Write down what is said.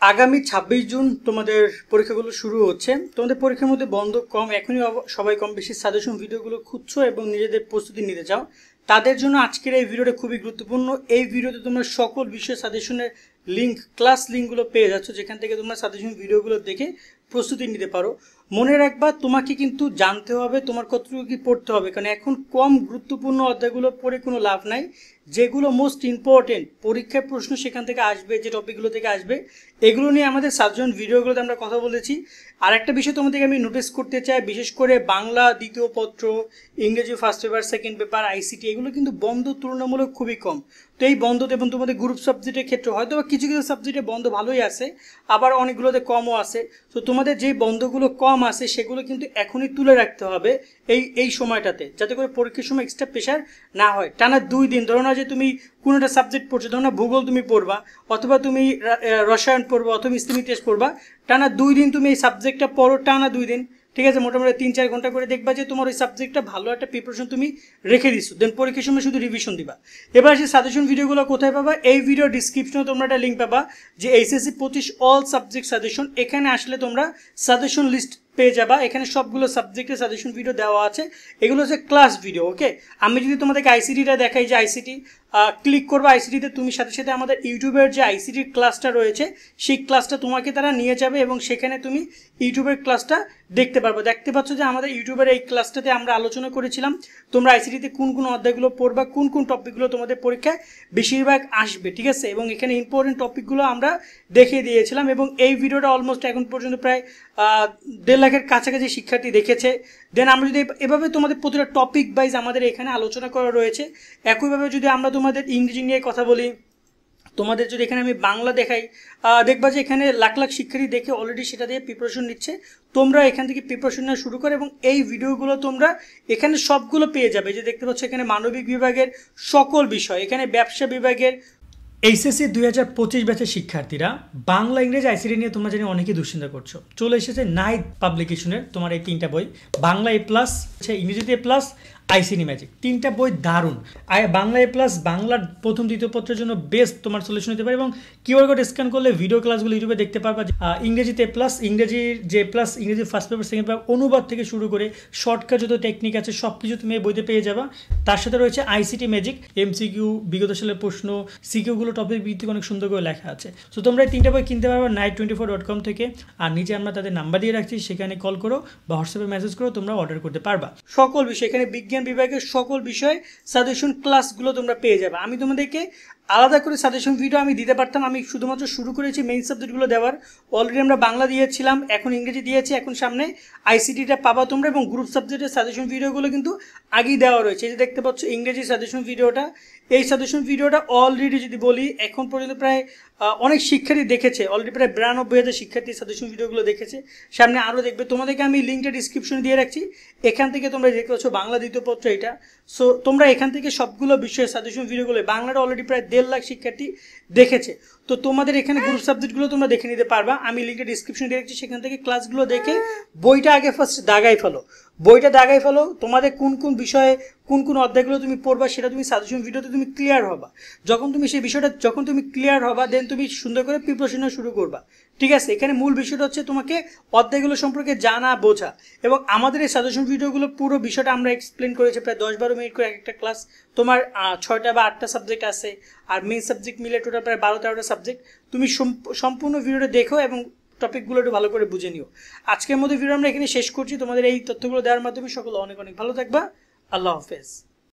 আগামী 26 জুন তোমাদের পরীক্ষাগুলো শুরু হচ্ছে। তোমাদের পরীক্ষার মধ্যে বন্ধ কম, এখনই সবাই কম বেশি সাজেশন ভিডিওগুলো খুঁজছো এবং নিজেদের প্রস্তুতি নিতে চাও, তাদের জন্য আজকের এই ভিডিওটা খুবই গুরুত্বপূর্ণ। এই ভিডিওতে তোমরা সকল বিষয় সাজেশনের লিঙ্ক, ক্লাস লিঙ্কগুলো পেয়ে যাচ্ছ, যেখান থেকে তোমরা সাজেশন ভিডিওগুলো দেখে প্রস্তুতি নিতে পারো। মনে রাখবা, তোমাকে কিন্তু জানতে হবে তোমার কতটুকু কি পড়তে হবে, কারণ এখন কম গুরুত্বপূর্ণ অধ্যায়গুলো পড়ে কোনো লাভ নাই। যেগুলো মোস্ট ইম্পর্টেন্ট পরীক্ষার প্রশ্ন সেখান থেকে আসবে, যে টপিকগুলো থেকে আসবে, এগুলো নিয়ে আমাদের সাজেশন ভিডিওগুলোতে আমরা কথা বলেছি। আর একটা বিষয় তোমাদেরকে আমি নোটিস করতে চাই, বিশেষ করে বাংলা দ্বিতীয় পত্র, ইংরেজি first paper, second paper, ICT, এগুলো কিন্তু বন্ধ তুলনামূলক খুবই কম। তো এই বন্ধতে এবং তোমাদের গ্রুপ সাবজেক্টের ক্ষেত্রে হয়তো বা কিছু কিছু সাবজেক্টে বন্ধ ভালোই আছে, আবার অনেকগুলোতে কমও আছে। তো তোমাদের যে বন্ধগুলো কম আছে সেগুলো কিন্তু এখনই তুলে রাখতে হবে এই সময়টাতে, যাতে করে পরীক্ষার সময় এক্সট্রা প্রেশার না হয়। টানা 2 দিন, ধরো না যে তুমি কোনো একটা সাবজেক্ট পড়ছো, ধরো না ভূগোল তুমি পড়বা, অথবা তুমি রসায়ন পড়বা, অথবা ইসলাম ইতিহাস পড়বা, টানা 2 দিন তুমি এই সাবজেক্টটা পড়ো, টানা 2 দিন, ঠিক আছে, মোটামুটি 3-4 ঘন্টা করে, দেখবা যে তোমার ওই সাবজেক্টটা ভালো একটা প্রিপারেশন তুমি রেখে দিচ্ছ। দেন পরীক্ষার সময় শুধু রিভিশন দিবা। এবার সেই সাজেশন ভিডিওগুলো কোথায় পাবা? এই ভিডিও ডিসক্রিপশনে তোমরা একটা লিঙ্ক পাবা, যে এইচএসসি 25 অল সাবজেক্ট সাজেশন। এখানে আসলে তোমরা সাজেশন লিস্ট পেয়ে যাবা। এখানে সবগুলো সাবজেক্টের সাজেশন ভিডিও দেওয়া আছে। এগুলো হচ্ছে ক্লাস ভিডিও। ওকে, আমি যদি তোমাদেরকে আইসিটিটা দেখাই, যে আইসিটি ক্লিক করবে, আইসিটিতে তুমি সাথে সাথে আমাদের ইউটিউবের যে আইসিটির ক্লাসটা রয়েছে, সেই ক্লাসটা তোমাকে তারা নিয়ে যাবে এবং সেখানে তুমি ইউটিউবের ক্লাসটা দেখতে পারবে। দেখতে পাচ্ছ যে আমাদের ইউটিউবের এই ক্লাসটাতে আমরা আলোচনা করেছিলাম তোমরা আইসিটিতে কোন কোন অধ্যায়গুলো পড়বা, কোন কোন টপিকগুলো তোমাদের পরীক্ষায় বেশিরভাগ আসবে, ঠিক আছে, এবং এখানে ইম্পর্টেন্ট টপিকগুলো আমরা দেখিয়ে দিয়েছিলাম। এবং এই ভিডিওটা অলমোস্ট এখন পর্যন্ত প্রায় 1.5 লাখের কাছাকাছি শিক্ষার্থী দেখেছে। দেন আমরা যদি এভাবে তোমাদের প্রতিটা টপিক ওয়াইজ আমাদের এখানে আলোচনা করা রয়েছে। একইভাবে যদি আমরা তোমাদের ইংরেজি নিয়ে কথা বলি, তোমাদের যদি এখানে আমি বাংলা দেখাই, দেখবা যে এখানে লাখ লাখ শিক্ষার্থী দেখে অলরেডি সেটা দিয়ে প্রিপারেশন নিচ্ছে। তোমরা এখান থেকে প্রিপারেশন নেওয়া শুরু করো এবং এই ভিডিওগুলো তোমরা এখানে সবগুলো পেয়ে যাবে। যে দেখতে পাচ্ছ এখানে মানবিক বিভাগের সকল বিষয়, এখানে ব্যবসা বিভাগের, এইচএসসি 2025 ব্যাচের শিক্ষার্থীরা বাংলা ইংরেজি আইসিটি নিয়ে তোমরা জানি অনেকেই দুশ্চিন্তা করছো। চলে এসেছে নাইট পাবলিকেশনের তোমার এই 3টা বই, বাংলা A+, ইংরেজিতে A+, আইসিটি ম্যাজিক, 3টা বই দারুণ। বাংলা A+, বাংলার প্রথম দ্বিতীয় পত্রের জন্য বেস্ট তোমার সলিউশন হতে পারে এবং কিউআর কোড স্ক্যান করলে ভিডিও ক্লাসগুলো ইউটিউবে দেখতে পারবা। ইংরেজিতে A+, ইংরেজির যে প্লাস, ইংরেজি ফার্স্ট পেপার, সেকেন্ড পেপার, অনুবাদ থেকে শুরু করে শর্টকাট যত টেকনিক আছে সব কিছু তুমি এই বইতে পেয়ে যাবা। তার সাথে রয়েছে আইসিটি ম্যাজিক, এমসিকিউ, বিগত সালের প্রশ্ন, সিকিউগুলো টপিক ভিত্তিক অনেক সুন্দর করে লেখা আছে। তো তোমরা এই 3টা বই কিনতে পারবে night24.com থেকে। আর নিচে আমরা তাদের নাম্বার দিয়ে রাখছি, সেখানে কল করো বা হোয়াটসঅ্যাপে মেসেজ করো, তোমরা অর্ডার করতে পারবা। সকল বিষয়, এখানে বিজ্ঞান বিভাগের সকল বিষয় সাজেশন ক্লাসগুলো তোমরা পেয়ে যাবে। আমি তোমাদেরকে আলাদা করে সাজেশন ভিডিও আমি দিতে পারতাম, আমি শুধুমাত্র শুরু করেছি মেইন সাবজেক্টগুলো দেওয়ার। অলরেডি আমরা বাংলা দিয়েছিলাম, এখন ইংরেজি দিয়েছি, এখন সামনে আইসিটিটা পাবা তোমরা। এবং গ্রুপ সাবজেক্টের সাজেশন ভিডিওগুলো কিন্তু আগেই দেওয়া রয়েছে। এই যে দেখতে পাচ্ছ ইংরেজি সাজেশন ভিডিওটা, এই সাজেশন ভিডিওটা অলরেডি যদি বলি এখন পর্যন্ত প্রায় অনেক শিক্ষার্থী দেখেছে, অলরেডি প্রায় 92,000 শিক্ষার্থী সাজেশন ভিডিওগুলো দেখেছে, সামনে আরও দেখবে। তোমাদেরকে আমি লিঙ্কটা ডিসক্রিপশনে দিয়ে রাখছি, এখান থেকে তোমরা দেখতে পাচ্ছ বাংলা দ্বিতীয় পত্র এটা। সো তোমরা এখান থেকে সবগুলো বিষয়ের সাজেশন ভিডিওগুলো, বাংলাটা অলরেডি প্রায় 1.5 লাখ শিক্ষার্থী দেখেছে। তো তোমাদের এখানে গ্রুপ সাবজেক্টগুলো তোমরা দেখে নিতে পারবা, আমি লিঙ্কটা ডিসক্রিপশনে দিয়ে রাখছি, সেখান থেকে ক্লাসগুলো দেখে বইটা আগে ফার্স্ট দাগাই ফেলো, বইটা দাগাই ফেলো। তোমাদের কোন কোন বিষয়ে কোন কোন অধ্যায়গুলো তুমি পড়বা সেটা তুমি সাজেশন ভিডিওতে তুমি ক্লিয়ার হবা। যখন তুমি সেই বিষয়টা যখন তুমি ক্লিয়ার হবা, দেন তুমি সুন্দর করে প্রিপারেশন শুরু করবা, ঠিক আছে। এখানে মূল বিষয়টা হচ্ছে তোমাকে অধ্যায়গুলো সম্পর্কে জানা, বোঝা। এবং আমাদের এই সাজেশন ভিডিওগুলো পুরো বিষয়টা আমরা এক্সপ্লেন করেছি, প্রায় 10-12 মিনিট করে একটা ক্লাস। তোমার 6টা বা 8টা সাবজেক্ট আছে, আর মেইন সাবজেক্ট মিলে টোটাল প্রায় 12-13টা সাবজেক্ট। তুমি সম্পূর্ণ ভিডিওটা দেখো এবং টপিকগুলো একটু ভালো করে বুঝে নিও। আজকের মধ্যে ভিডিও আমরা এখানে শেষ করছি। তোমাদের এই তথ্যগুলো দেওয়ার মাধ্যমে সকলে অনেক অনেক ভালো থাকবা। আল্লাহ হাফেজ।